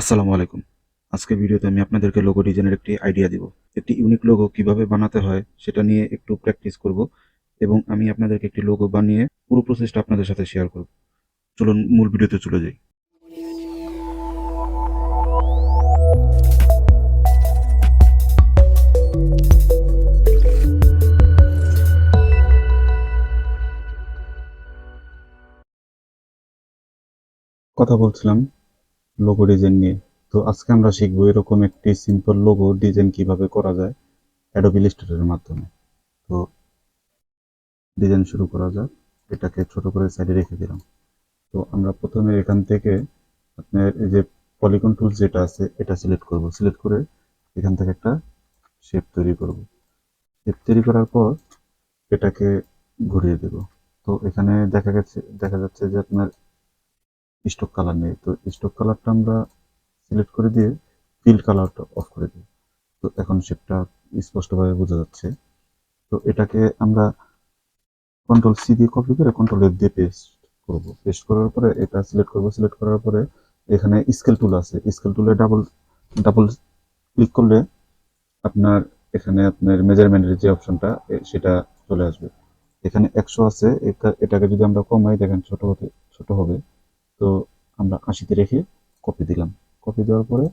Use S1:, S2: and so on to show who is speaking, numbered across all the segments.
S1: আসসালামু আলাইকুম। আজকের ভিডিওতে আমি আপনাদেরকে লোগো ডিজাইনের একটি আইডিয়া দিব। একটি ইউনিক লোগো কিভাবে বানাতে হয় সেটা নিয়ে একটু প্র্যাকটিস করব এবং আমি আপনাদেরকে একটি লোগো বানিয়ে পুরো প্রসেসটা আপনাদের সাথে শেয়ার করব। চলুন মূল ভিডিওতে চলে যাই। কথা বলছিলাম লোগো ডিজাইন নিয়ে। তো আজকে আমরা শিখবো এরকম একটি সিম্পল লোগো ডিজাইন কিভাবে করা যায় অ্যাডোবি ইলাস্ট্রেটরের মাধ্যমে। তো ডিজাইন শুরু করা যাক। এটাকে ছোট করে সাইডে রেখে দিলাম। তো আমরা প্রথমে এখান থেকে আপনার এই যে পলিগন টুলস যেটা আছে এটা সিলেক্ট করব। সিলেক্ট করে এখান থেকে একটা শেপ তৈরি করব। শেপ তৈরি করার পর এটাকে ঘুরিয়ে দেব। তো এখানে দেখা যাচ্ছে যে আপনার স্টক কালার নেই। তো স্টক কালারটা আমরা সিলেক্ট করে দিয়ে ফিল্ড কালারটা অফ করে দিই। তো এখন শেপটা স্পষ্টভাবে বোঝা যাচ্ছে। তো এটাকে আমরা কন্ট্রোল সি দিয়ে কপি করে কন্ট্রোল এফ দিয়ে পেস্ট করব। পেস্ট করার পরে এটা সিলেক্ট করব। সিলেক্ট করার পরে এখানে স্কেল টুল আছে। স্কেল টুলে ডাবল ডাবল ক্লিক করলে আপনার এখানে আপনার মেজারমেন্টের যে অপশনটা সেটা চলে আসবে। এখানে 100 আছে। এটাকে যদি আমরা কমাই দেখেন ছোট হবে। তো আমরা 80-তে রেখে কপি দিলাম। কপি দেওয়ার পরে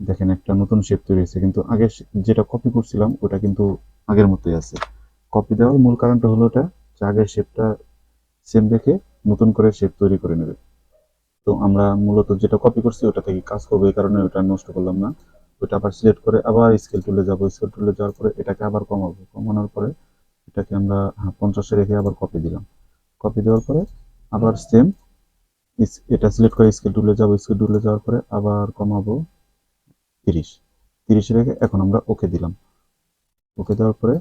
S1: দেখেন একটা নতুন শেপ তৈরি হয়েছে, কিন্তু আগে যেটা কপি করছিলাম ওটা কিন্তু আগের মতোই আছে। কপি দেওয়ার মূল কারণটা হলো এটা যে আগের শেপটা সেম রেখে নতুন করে শেপ তৈরি করে নেবে। তো আমরা মূলত যেটা কপি করছি ওটা থেকে কাজ করবো, এই কারণে ওটা নষ্ট করলাম না। ওটা আবার সিলেক্ট করে আবার স্কেল টুলে যাবো। স্কেল টুলে যাওয়ার পরে এটাকে আবার কমাবো। কমানোর পরে এটাকে আমরা 50-এ রেখে আবার কপি দিলাম। কপি দেওয়ার পরে আবার সেম এটা সিলেক্ট করে স্কেল টুলে যাবো। স্কেল টুলে যাওয়ার পরে আবার কমাবো 30। 30 রেখে এখন আমরা ওকে দিলাম। ওকে দেওয়ার পরে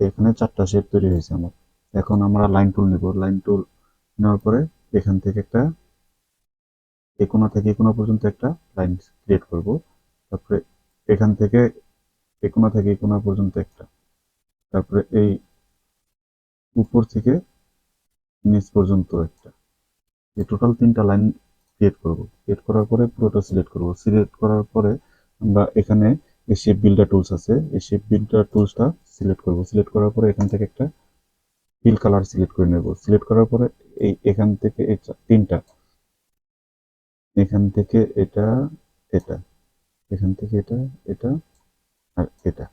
S1: এখানে 4টা শেপ তৈরি হয়েছে আমার। এখন আমরা লাইন টুল নিব। লাইন টুল নেওয়ার পরে এখান থেকে একটা এই কোণা থেকে এই কোণা পর্যন্ত একটা লাইন ক্রিয়েট করব। তারপরে এখান থেকে এই কোণা থেকে এই কোণা পর্যন্ত একটা, তারপরে এই উপর থেকে নিচ পর্যন্ত একটা, এই টোটাল 3টা লাইন ক্রিয়েট করব। ক্রিয়েট করার পরে পুরোটা সিলেক্ট করব। সিলেক্ট করার পরে আমরা এখানে এই শেপ বিল্ডার টুলস আছে, এই শেপ বিল্ডার টুলসটা সিলেক্ট করব। সিলেক্ট করার পরে এখান থেকে একটা ফিল কালার সিলেক্ট করে নেব। সিলেক্ট করার পরে এই এখান থেকে এই 3টা, এখান থেকে এটা, এটা, এখান থেকে এটা, এটা আর এটা।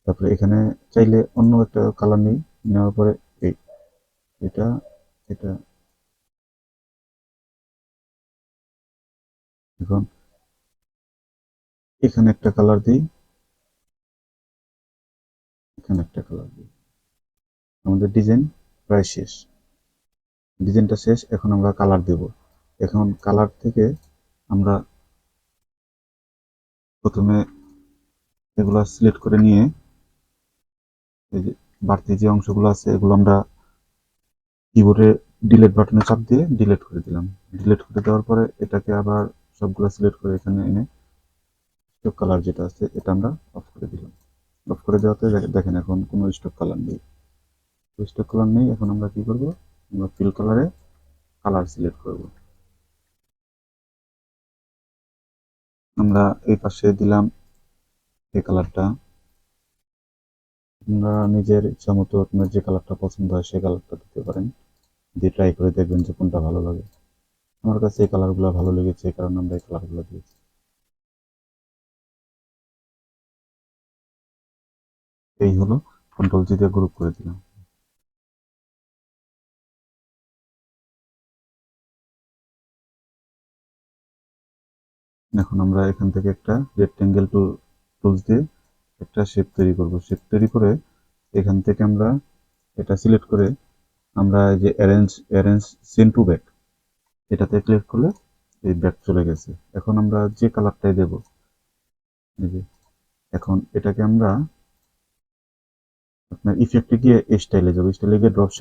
S1: তারপরে এখানে চাইলে অন্য একটা কালার নিই। নেওয়ার পরে এই এটা, এটা, এখন এখানে একটা কালার দিই, এখানে একটা কালার দিই। আমাদের ডিজাইন প্রায় শেষ। ডিজাইনটা শেষ। এখন আমরা কালার দেব। এখন কালার থেকে আমরা প্রথমে এগুলা সিলেক্ট করে নিয়ে এই যে বাড়তি যে অংশগুলো আছে এগুলো আমরা কিবোর্ডে ডিলিট বাটনে চাপ দিয়ে ডিলিট করে দিলাম। ডিলিট করে দেওয়ার পরে এটাকে আবার সবগুলো সিলেক্ট করে এখানে এনে স্টক কালার যেটা আছে এটা আমরা অফ করে দিলাম। অফ করে দেওয়াতে দেখেন এখন কোনো স্টক কালার নেই। স্টক কালার নেই। এখন আমরা কি করব, আমরা ফিল কালারে কালার সিলেক্ট করব। আমরা এই পাশে দিলাম এই কালারটা। আপনারা নিজের ইচ্ছা মতো আপনার যে কালারটা পছন্দ হয় সেই কালারটা দিতে পারেন। দিয়ে ট্রাই করে দেখবেন যে কোনটা ভালো লাগে। আমার কাছে এই কালারগুলো ভালো লেগেছে, এই কারণে আমরা এই কালারগুলো দিয়েছি। এই হলো, কন্ট্রোল জি দিয়ে গ্রুপ করে দিলাম। এখন আমরা এখান থেকে একটা রেক্টেঙ্গেল টুলস দিয়ে একটা শেপ তৈরি করব। শেপ তৈরি করে এখান থেকে আমরা এটা সিলেক্ট করে আমরা এই যে অ্যারেঞ্জ সিন টু ব্যাক এটাতে ক্লিক করলে এই ব্যাক চলে গেছে। এখন আমরা যে কালারটাই দেব, এই যে এখন এটাকে আমরা আপনার ইফেক্টে গিয়ে স্টাইলে যাবো। স্টাইলে গিয়ে ড্রপ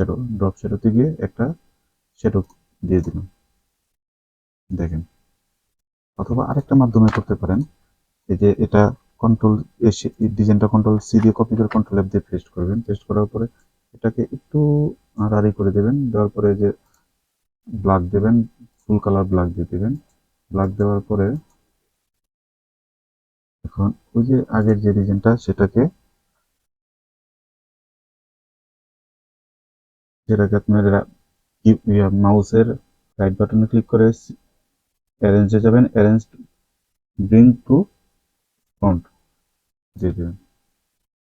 S1: শ্যাডোতে গিয়ে একটা শ্যাডো দিয়ে দিলাম। দেখেন, অথবা আরেকটা মাধ্যমে করতে পারেন। এই যে এটা কন্ট্রোল ডিজাইনটা কন্ট্রোল সি দিয়ে কপি করে কন্ট্রোল এফ দিয়ে পেস্ট করবেন। পেস্ট করার পরে এটাকে একটু আড়াআড়ি করে দেবেন। দেওয়ার পরে যে ব্ল্যাক দেবেন, ফুল কালার ব্ল্যাক দিয়ে দেবেন। ব্ল্যাক দেওয়ার পরে এখন ওই যে আগের যে ডিজাইনটা যেটাকে আপনার মাউসের রাইট বাটনে ক্লিক করে অ্যারেঞ্জে যাবেন, অ্যারেঞ্জ ব্রিং টু ফ্রন্ট দিয়ে দেবেন।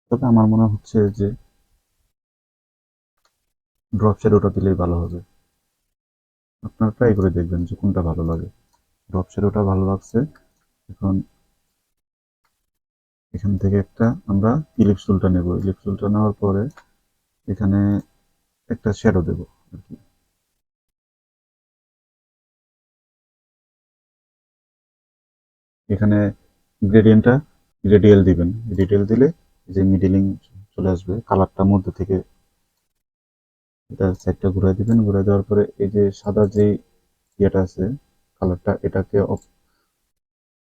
S1: তবে আমার মনে হচ্ছে যে ড্রপ শ্যাডোটা দিলেই ভালো হবে। আপনারা ট্রাই করে দেখবেন যে কোনটা ভালো লাগে। ড্রপ শ্যাডোটা ভালো লাগছে। এখন এখান থেকে একটা আমরা ইলিপস টুলটা নেব। ইলিপস টুলটা নেওয়ার পরে এখানে একটা শ্যাডো দেব আর কি। এখানে গ্রেডিয়েন্টটা গ্রেডিয়েল দিবেন। গ্রেডিয়েল দিলে যে মিডিলিং চলে আসবে, কালারটা মধ্যে থেকে এটা সাইডটা ঘুরাই দিবেন। ঘুরাই দেওয়ার পরে এই যে সাদা যে ইয়েটা আছে কালারটা, এটাকে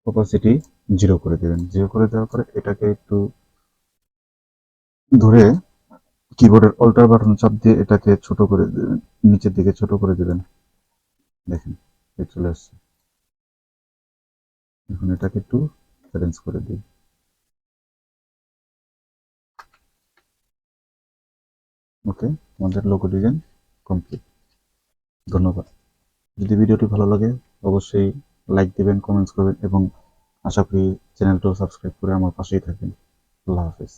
S1: অপাসিটি 0 করে দিবেন। 0 করে দেওয়ার পরে এটাকে একটু ধরে কিবোর্ডের অল্টার বাটন চাপ দিয়ে এটাকে ছোট করে দিবেন, নিচের দিকে ছোট করে দিবেন। দেখেন চলে আসছে। এখন এটাকে একটু অ্যারেঞ্জ করে দিই। ওকে, আমাদের লোগো ডিজাইন কমপ্লিট। ধন্যবাদ। যদি ভিডিওটি ভালো লাগে অবশ্যই লাইক দিবেন, কমেন্টস করবেন এবং আশা করি চ্যানেলটাও সাবস্ক্রাইব করে আমার পাশেই থাকবেন। আল্লাহ হাফেজ।